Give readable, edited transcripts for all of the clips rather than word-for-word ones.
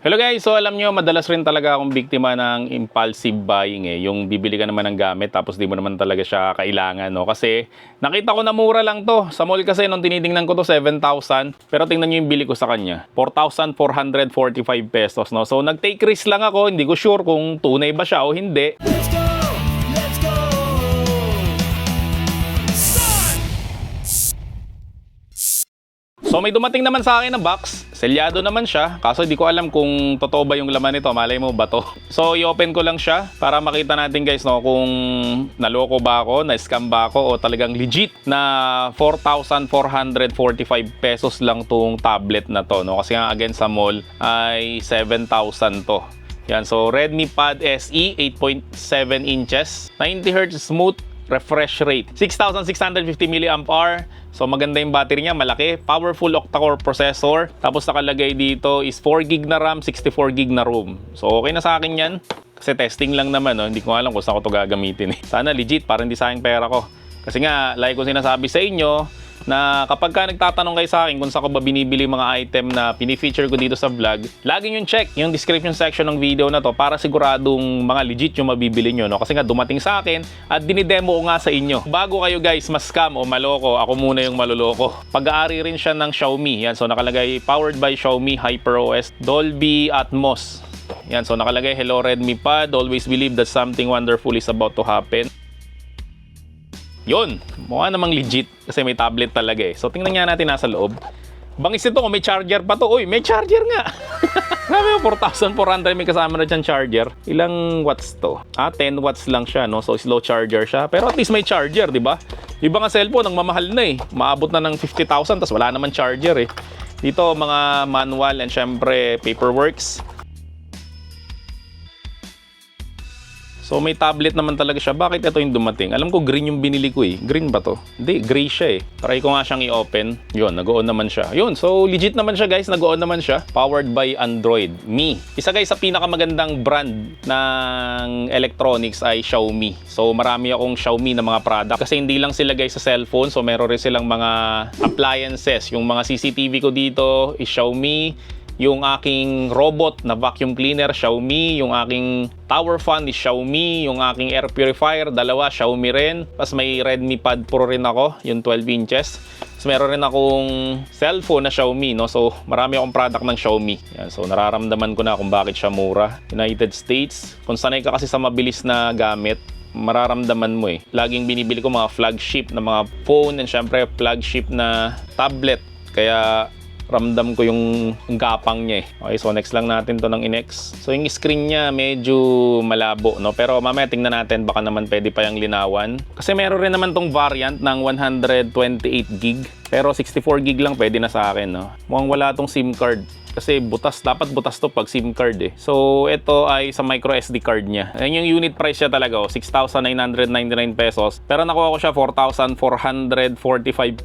Hello guys, so alam nyo, madalas rin talaga akong biktima ng impulsive buying Yung bibili ka naman ng gamit tapos di mo naman talaga siya kailangan, no? Kasi nakita ko na mura lang to. Sa mall kasi nung tinitingnan ko to 7,000. Pero tingnan nyo yung bili ko sa kanya. 4,445 pesos, no? So nag-take risk lang ako. Hindi ko sure kung tunay ba siya o hindi. So may dumating naman sa akin na box, selyado naman siya, kaso di ko alam kung totoo ba yung laman nito, malay mo ba to? So i-open ko lang siya para makita natin guys, no, kung naloko ba ako, na-scam ba ako o talagang legit na 4,445 pesos lang tong tablet na to, no? Kasi nga again sa mall ay 7,000 to. Yan, so Redmi Pad SE 8.7 inches, 90Hz smooth refresh rate, 6,650 mAh. So maganda yung battery niya, malaki, powerful octa-core processor. Tapos nakalagay dito is 4GB na RAM, 64GB na ROM. So okay na sa akin yan. Kasi testing lang naman, no? Hindi ko alam kung saan ko ito gagamitin. Sana legit, para hindi sayang pera ko. Kasi nga, like ko sinasabi sa inyo, na kapag ka nagtatanong kayo sa akin kung saan ko ba binibili mga item na pinifeature ko dito sa vlog, lagi nyo check yung description section ng video na to para siguradong mga legit yung mabibili nyo, no? Kasi nga dumating sa akin at dinidemo ko nga sa inyo. Bago kayo guys ma-scam o maloko, ako muna yung maluloko. Pag-aari rin siya ng Xiaomi. Yan, so nakalagay powered by Xiaomi HyperOS Dolby Atmos. Yan, so nakalagay hello Redmi Pad, always believe that something wonderful is about to happen. Yun, mukha namang legit kasi may tablet talaga So tingnan nga natin nasa loob. Bangis ito kung may charger pa to. Uy, may charger nga. Grabe, 4,400 may kasama na dyan charger. Ilang watts to? 10 watts lang siya, no? So slow charger siya. Pero at least may charger, di ba? Iba nga cellphone, ang mamahal na Maabot na ng 50,000 tapos wala naman charger Dito mga manual and syempre paperworks. So may tablet naman talaga siya. Bakit ito yung dumating? Alam ko green yung binili ko Green ba to? Hindi, gray siya Try ko nga siyang i-open. Yun, nag-on naman siya. Yun, so legit naman siya guys. Nag-on naman siya. Powered by Android Me. Isa guys sa pinakamagandang brand ng electronics ay Xiaomi. So marami akong Xiaomi na mga product. Kasi hindi lang sila guys sa cellphone. So meron rin silang mga appliances. Yung mga CCTV ko dito is Xiaomi. Yung aking robot na vacuum cleaner, Xiaomi. Yung aking tower fan is Xiaomi. Yung aking air purifier, dalawa, Xiaomi rin. Tapos may Redmi Pad Pro rin ako, yung 12 inches. Tapos meron rin akong cellphone na Xiaomi, no? So marami akong product ng Xiaomi. Yan, so nararamdaman ko na kung bakit siya mura. United States, kung sanay ka kasi sa mabilis na gamit, mararamdaman mo Laging binibili ko mga flagship na mga phone and syempre flagship na tablet. Kaya ramdam ko yung gapang niya Okay, so next lang natin to ng inex. So yung screen niya medyo malabo, no? Pero mamaya tingnan natin, baka naman pwede pa yung linawan. Kasi meron rin naman tong variant ng 128GB. Pero 64GB lang pwede na sa akin, no? Mukhang wala tong SIM card. Kasi butas, dapat butas to pag SIM card So ito ay sa micro SD card niya. Ayan yung unit price siya talaga 6,999 pesos. Pero nakuha ko siya 4,445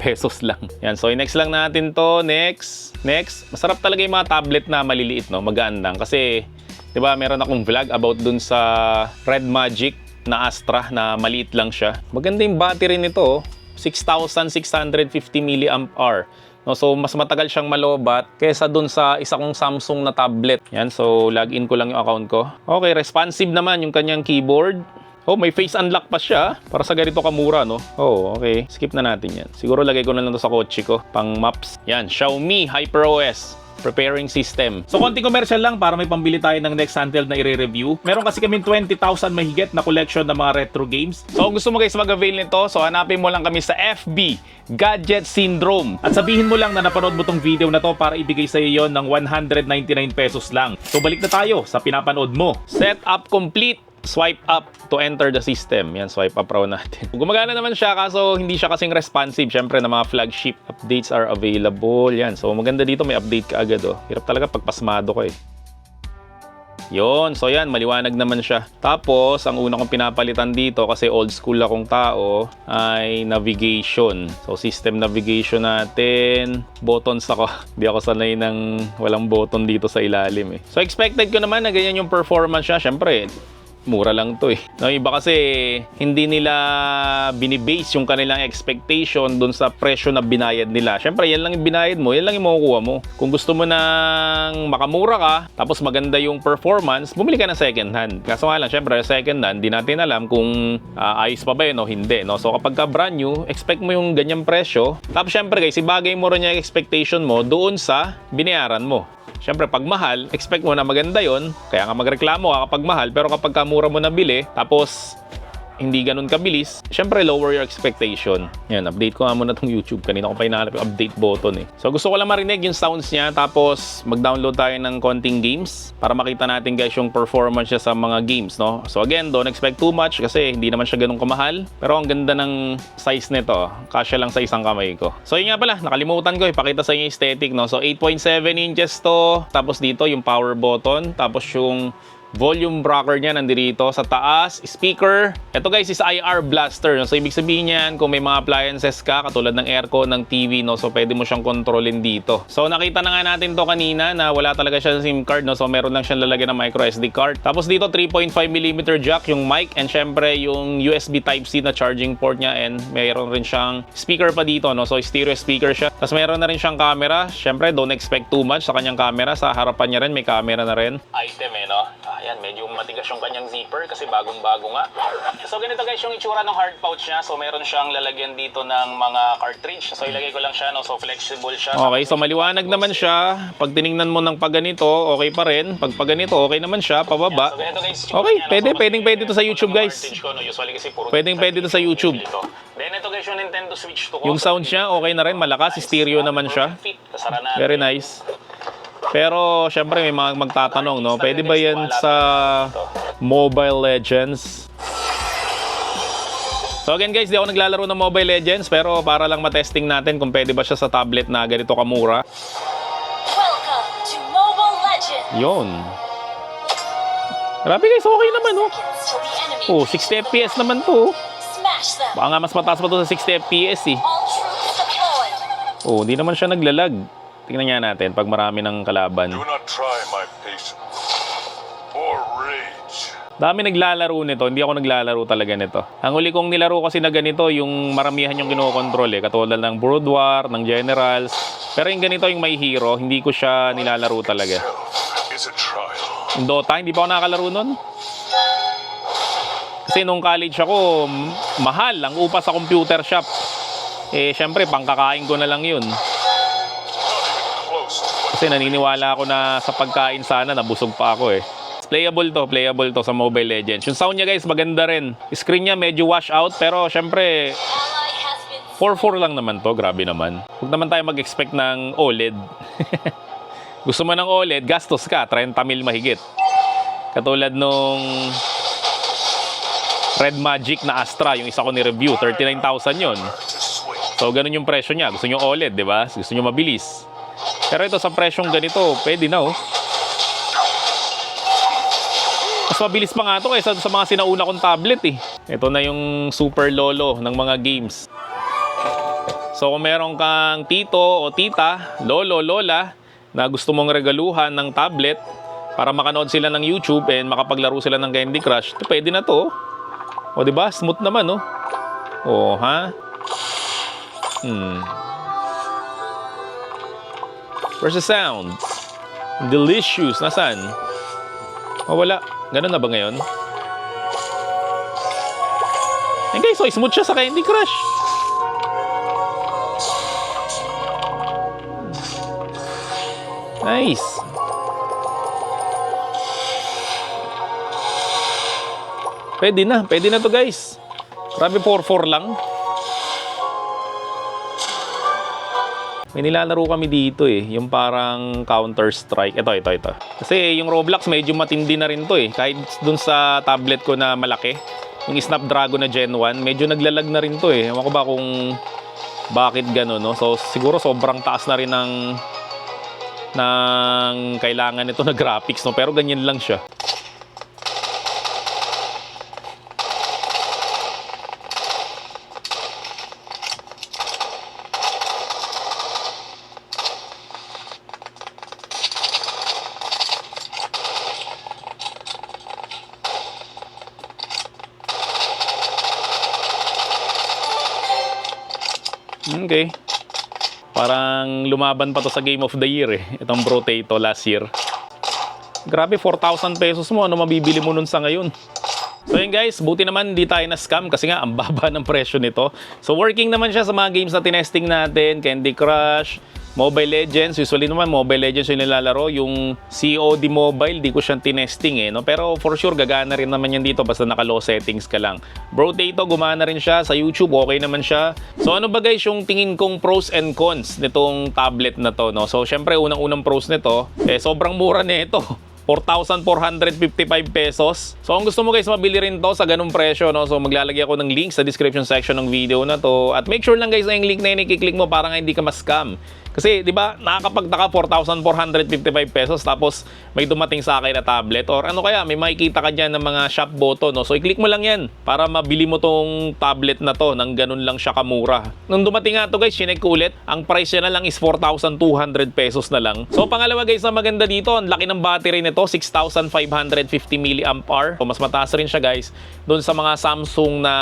pesos lang. Yan, so next lang natin to. Next. Masarap talaga yung mga tablet na maliliit, no? Magaandang. Kasi, di ba, meron akong vlog about dun sa Red Magic na Astra na maliit lang siya. Maganda yung battery nito 6,650 mAh. No, so mas matagal siyang malobat kaysa dun sa isa kong Samsung na tablet. Yan, so login ko lang yung account ko. Okay, responsive naman yung kanyang keyboard. Oh, may face unlock pa siya para sa ganito kamura, no? Oh, okay. Skip na natin yan. Siguro lagay ko na lang to sa kotse ko, pang maps. Yan, Xiaomi HyperOS preparing system. So konting commercial lang para may pambili tayo ng next handheld na i-review. Meron kasi kaming 20,000 mahigit na collection ng mga retro games. So kung gusto mo guys mag-avail nito, so hanapin mo lang kami sa FB Gadget Syndrome. At sabihin mo lang na napanood mo tong video na to para ibigay sa iyo yon ng 199 pesos lang. So balik na tayo sa pinapanood mo. Setup complete. Swipe up to enter the system. Yan, swipe up raw natin. Gumagana naman siya kaso hindi siya kasing responsive. Siyempre na mga flagship updates are available. Yan, so maganda dito may update ka agad Hirap talaga pagpasmado ko Yon, so yan, maliwanag naman siya. Tapos, ang una kong pinapalitan dito kasi old school akong tao ay navigation. So, system navigation natin. Buttons ako. Hindi ako sanay ng walang button dito sa ilalim So, expected ko naman na ganyan yung performance siya. Siyempre, mura lang to eh. No, iba kasi hindi nila binibase yung kanilang expectation dun sa presyo na binayad nila. Syempre, yan lang yung binayad mo, yan lang yung makukuha mo. Kung gusto mo nang makamura ka, tapos maganda yung performance, bumili ka ng second hand. Kaso nga lang, syempre, second hand, di natin alam kung ayos pa ba yun o hindi. No? So kapag ka brand new, expect mo yung ganyang presyo. Tapos syempre guys, ibagay mo rin yung expectation mo doon sa binayaran mo. Siyempre, pag mahal, expect mo na maganda yon. Kaya nga magreklamo ka kapag mahal. Pero kapag kamura mo nabili, tapos hindi ganun kabilis, syempre lower your expectation. Yan, update ko nga muna tong YouTube. Kanina ko pa hinahanap yung update button eh. So gusto ko lang marinig yung sounds niya, tapos mag-download tayo ng konting games para makita natin guys yung performance niya sa mga games, no? So again, don't expect too much kasi hindi naman siya ganun kamahal. Pero ang ganda ng size nito, kasya lang sa isang kamay ko. So yun nga pala, nakalimutan ko ipakita sa inyo yung aesthetic, no? So 8.7 inches to, tapos dito yung power button, tapos yung volume rocker niya nandito sa taas, speaker. Ito guys is IR blaster, no? So ibig sabihin niyan kung may mga appliances ka katulad ng aircon, ng TV, no? So pwede mo siyang kontrolin dito. So nakita na nga natin to kanina na wala talaga siya SIM card, no? So meron lang siyang lalagyan ng micro SD card. Tapos dito 3.5mm jack yung mic, and syempre yung USB Type-C na charging port niya, and mayroon rin siyang speaker pa dito, no? So stereo speaker siya. Tapos meron na rin siyang camera. Syempre don't expect too much sa kanyang camera. Sa harapan niya rin may camera na rin. Item no? Ayan, medyo matigas yung kanyang zipper kasi bagong-bago nga. So ganito guys yung itsura ng hard pouch niya. So meron siyang lalagyan dito ng mga cartridge. So ilagay ko lang siya, no? So flexible siya. Okay, so maliwanag naman siya. Pag tiningnan mo ng pagganito, okay pa rin. Pag pagganito, okay naman siya, pababa. So ganito guys, okay, pwede to sa YouTube guys. Pwede to sa YouTube. Then ito guys yung Nintendo Switch 2 ko. Yung sound niya, okay na rin, malakas, stereo naman siya. Very nice. Pero syempre may mga magtatanong, no? Pwede ba yan sa Mobile Legends? So again guys, di ako naglalaro ng Mobile Legends, pero para lang matesting natin kung pwede ba siya sa tablet na ganito kamura. Welcome to Mobile Legends. Yon. Grabe guys, okay naman, no? Oh, 60 FPS naman to. Smash them. Baka nga mas mataas pa to sa 60 FPS eh. All troops deployed. Oh, di naman siya naglalag. Tingnan nga natin pag marami ng kalaban. Do not try my patience or rage. Dami naglalaro nito, hindi ako naglalaro talaga nito. Ang huli kong nilaro kasi na ganito, yung maramihan yung kinokontrol eh. Katulad ng Brood War, ng Generals. Pero yung ganito yung may hero, hindi ko siya nilalaro talaga. Is a trial. Yung Dota, hindi pa ako nakakalaro nun. Kasi nung college ako, mahal ang upa sa computer shop. Eh, syempre, pangkakain ko na lang yun. Kasi naniniwala ako na sa pagkain sana, nabusog pa ako eh. Playable to sa Mobile Legends. Yung sound niya guys, maganda rin. Screen niya medyo wash out, pero syempre, Ally has been 4.4 lang naman to, grabe naman. Huwag naman tayo mag-expect ng OLED. Gusto mo ng OLED, gastos ka, 30 mil mahigit. Katulad nung Red Magic na Astra, yung isa ko ni-review, 39,000 yun. So, ganun yung presyo niya. Gusto nyo OLED, di ba? Gusto nyo mabilis. Pero ito sa presyong ganito, pwede na oh. Mas mabilis pa nga ito kaysa sa mga sinauna kong tablet eh. Ito na yung super lolo ng mga games. So kung meron kang tito o tita, lolo, lola, na gusto mong regaluhan ng tablet para makanood sila ng YouTube and makapaglaro sila ng Candy Crush, ito pwede na to. O diba? Smooth naman oh. O ha? Where's the sound? Delicious. Nasaan? Oh, wala. Ganun na ba ngayon? Eh guys, so smooth siya sa Candy Crush. Nice. Pwede na to guys. Grabe, 4.4 lang. May nilalaro kami dito eh, yung parang Counter-Strike. Ito. Kasi yung Roblox medyo matindi na rin to eh. Kahit dun sa tablet ko na malaki, yung Snapdragon na Gen 1, medyo naglalag na rin to eh. Ewan ko ba kung bakit gano'n, no? So siguro sobrang taas na rin ng kailangan nito na graphics, no? Pero ganyan lang siya. Okay. Parang lumaban pa to sa Game of the Year eh. Itong Brotato last year. Grabe, 4,000 pesos mo. Ano mabibili mo nun sa ngayon? So yun guys, buti naman di tayo na-scam kasi nga ang baba ng presyo nito. So working naman siya sa mga games na tinesting natin. Candy Crush, Mobile Legends. Usually naman Mobile Legends yung nilalaro. Yung COD Mobile, di ko siyang tinesting eh. No? Pero for sure, gagana rin naman yan dito basta naka-low settings ka lang. Brotato, gumana rin siya. Sa YouTube, okay naman siya. So ano ba guys yung tingin kong pros and cons nitong tablet na to? No? So syempre, unang-unang pros nito, sobrang mura nito. 4,455 pesos. So kung gusto mo guys mabili rin to sa ganung presyo, no? So maglalagay ako ng link sa description section ng video na to. At make sure lang guys na yung link na yun i-click mo para nga hindi ka ma-scam. Kasi, di ba, nakakapagtaka 4,455 pesos tapos may dumating sa akin na tablet or ano kaya, may makikita ka dyan ng mga shop button, no? So, i-click mo lang yan para mabili mo tong tablet na to nang ganun lang siya kamura. Nung dumating nga to guys, chinek ko ulit, ang price niya na lang is 4,200 pesos na lang. So, pangalawa guys na maganda dito, ang laki ng battery nito, 6,550 mAh. So, mas mataas rin siya guys doon sa mga Samsung na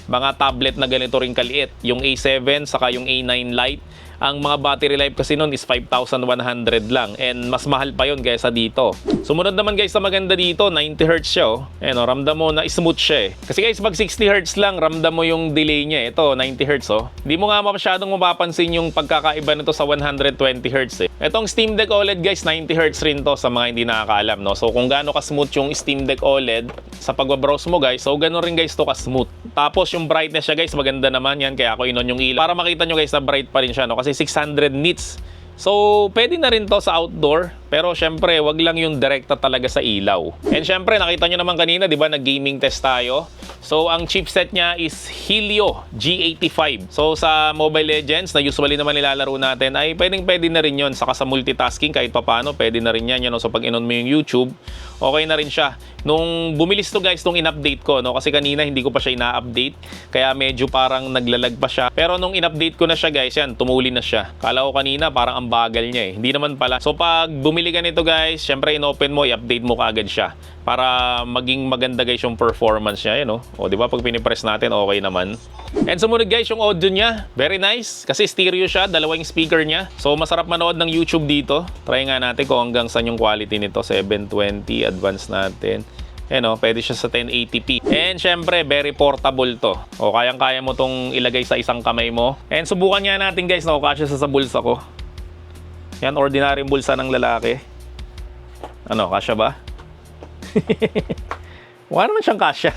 mga tablet na ganito rin kaliit. Yung A7 saka yung A9 Lite. Ang mga battery life kasi nun is 5,100 lang. And mas mahal pa yun kaysa dito. Sumunod naman guys na maganda dito, 90Hz siya. Oh. Ayan, oh, ramdam mo na smooth siya eh. Kasi guys, pag 60Hz lang, ramdam mo yung delay niya. Ito, 90Hz oh. Hindi mo nga masyadong mapapansin yung pagkakaiba nito sa 120Hz eh. Itong Steam Deck OLED guys, 90Hz rin to sa mga hindi nakakaalam. No? So kung gaano ka-smooth yung Steam Deck OLED sa pagbabrowse mo guys, so gano'n rin guys to ka-smooth. Tapos yung brightness siya guys, maganda naman yan. Kaya ako inon yung ilaw. Para makita nyo guys na bright pa rin siya. No? Kasi 600 nits. So, pwede na rin to sa outdoor. Pero syempre, wag lang yung direkta talaga sa ilaw. And syempre, nakita nyo naman kanina, di ba, nag-gaming test tayo. So, ang chipset niya is Helio G85. So, sa Mobile Legends, na usually naman nilalaro natin, ay pwede na rin yun. Saka sa multitasking, kahit papano, pwede na rin yan. You know? So, pag inon mo yung YouTube, okay na rin siya. Nung bumilis to guys, nung in-update ko, no? Kasi kanina hindi ko pa siya ina-update. Kaya medyo parang naglalag pa siya. Pero nung in-update ko na siya guys, yan, tumuli na siya. Kala ko kanina, parang ang bagal niya eh. Hindi naman pala. So, pag bumili ka nito guys, syempre in-open mo, i-update mo kaagad siya. Para maging maganda guys yung performance niya, no? O, di ba? Pag pinipress natin, okay naman. And sumunod guys, yung audio niya, very nice. Kasi stereo siya, dalawang speaker niya. So, masarap manood ng YouTube dito. Try nga natin kung hanggang saan yung quality nito. 720, advance natin. Ayan o, pwede siya sa 1080p. And syempre, very portable to. O, kayang-kaya mo tong ilagay sa isang kamay mo. And subukan nga natin guys, kasya sa bulsa ko. Yan, ordinary bulsa ng lalaki. Ano, kasya ba? Wala naman siyang kasya.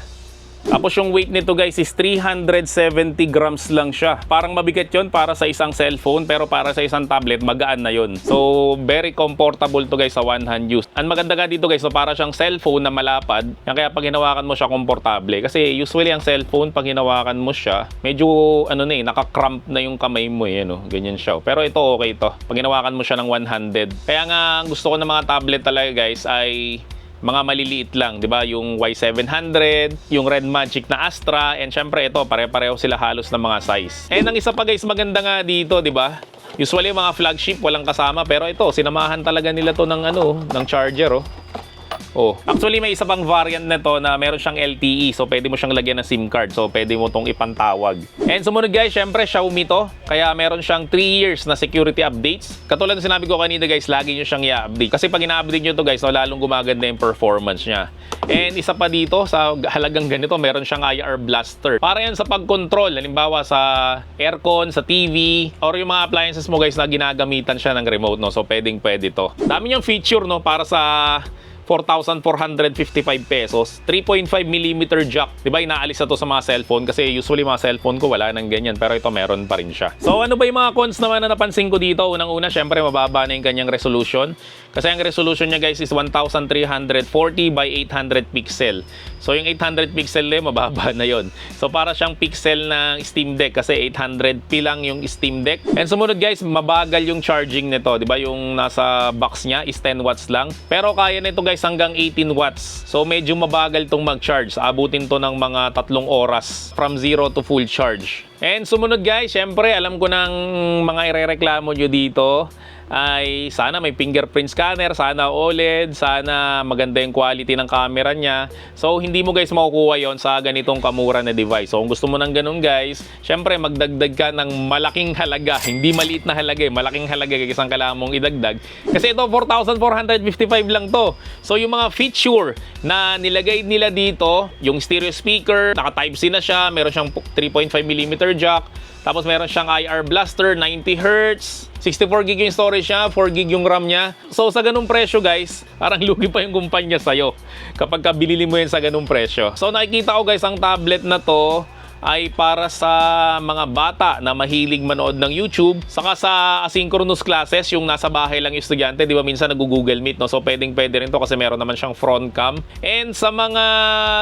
Tapos yung weight nito guys is 370 grams lang siya. Parang mabigat yon para sa isang cellphone, pero para sa isang tablet, magaan na yon. So, very comfortable to guys sa one hand use. Ang maganda nga dito guys, so para siyang cellphone na malapad. Kaya pag hinawakan mo siya, komportable. Kasi usually ang cellphone, pag hinawakan mo siya, medyo ano na nakakramp na yung kamay mo eh, no? Ganyan siya. Pero ito okay to. Pag hinawakan mo siya ng one-handed. Kaya nga gusto ko ng mga tablet talaga guys ay mga maliliit lang, di ba? Yung Y700, yung Red Magic na Astra, and syempre ito, pare-pareho sila halos ng mga size. And ang isa pa guys, maganda nga dito, di ba? Usually mga flagship walang kasama, pero ito, sinamahan talaga nila to ng ng charger, oh. Oh, actually may isa pang variant nito na meron siyang LTE, so pwede mo siyang lagyan ng SIM card, so pwede mo tong ipantawag. And sumunod guys, syempre Xiaomi to, kaya meron siyang 3 years na security updates. Katulad ng sinabi ko kanina guys, lagi nyo siyang i-update. Kasi pag ina-update nyo to guys, no, lalong gumaganda yung performance niya. And isa pa dito, sa halagang ganito, meron siyang IR blaster. Para yan sa pag-control, halimbawa sa aircon, sa TV, or yung mga appliances mo guys na ginagamitan siya ng remote, no? So pwede to. Dami niyang feature, no, para sa 4,455 pesos, 3.5mm jack. Diba, inaalis na to sa mga cellphone kasi usually mga cellphone ko wala nang ganyan, pero ito meron pa rin siya. So ano ba yung mga cons naman na napansin ko dito? Unang-una, syempre mababa na yung kanyang resolution. Kasi ang resolution niya guys is 1340 by 800 pixel. So yung 800 pixel mababa na yon. So para siyang pixel ng Steam Deck kasi 800p lang yung Steam Deck. And sumunod guys, mabagal yung charging nito. Diba yung nasa box niya is 10 watts lang. Pero kaya nito guys hanggang 18 watts. So medyo mabagal tong mag-charge. Abutin to ng mga 3 oras from 0 to full charge. And sumunod guys, syempre alam ko ng mga irereklamo nyo dito ay sana may fingerprint scanner, sana OLED, sana maganda yung quality ng camera niya. So hindi mo guys makukuha yon sa ganitong kamura na device. So kung gusto mo ng ganun guys, syempre magdagdag ka ng malaking halaga, hindi maliit na halaga, malaking halaga guys ang kailangan mong idagdag. Kasi ito 4,455 lang to. So yung mga feature na nilagay nila dito, yung stereo speaker, naka Type-C na siya, meron siyang 3.5mm jack, tapos meron siyang IR blaster, 90Hz, 64GB yung storage niya, 4GB yung RAM niya. So sa ganung presyo guys, parang lugi pa yung kumpanya sa'yo kapag binili mo yun sa ganung presyo. So nakikita ko guys, ang tablet na to ay para sa mga bata na mahilig manood ng YouTube, saka sa asynchronous classes, yung nasa bahay lang yung estudyante, di ba minsan nag-Google Meet, no? So pwede rin to kasi meron naman siyang front cam. And sa mga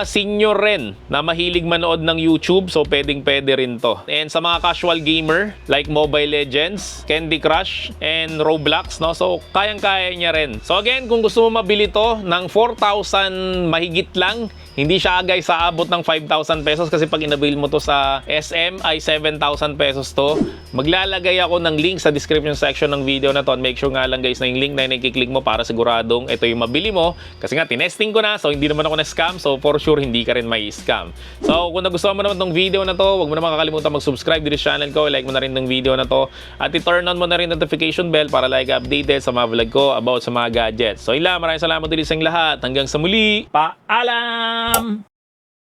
senior rin na mahilig manood ng YouTube, so pwede rin to. And sa mga casual gamer like Mobile Legends, Candy Crush, and Roblox, no? So kayang-kaya niya rin. So again, kung gusto mo mabili to ng 4,000 mahigit lang, hindi siya agay sa abot ng 5,000 pesos kasi pag inabil mo to sa SM ay 7,000 pesos to. Maglalagay ako ng link sa description section ng video na to. Make sure nga lang guys na yung link na nakiklik mo para siguradong ito yung mabili mo. Kasi nga tinesting ko na, so hindi naman ako na-scam. So for sure hindi ka rin may scam. So kung nagustuhan mo naman tong video na to, huwag mo naman kakalimutan mag-subscribe dito sa channel ko. Like mo na rin ng video na to. At i-turn on mo na rin notification bell para like updated sa mga vlog ko about sa mga gadgets. So ila, maraming salamat ulit sa inyong lahat. Hanggang sa muli, paalam!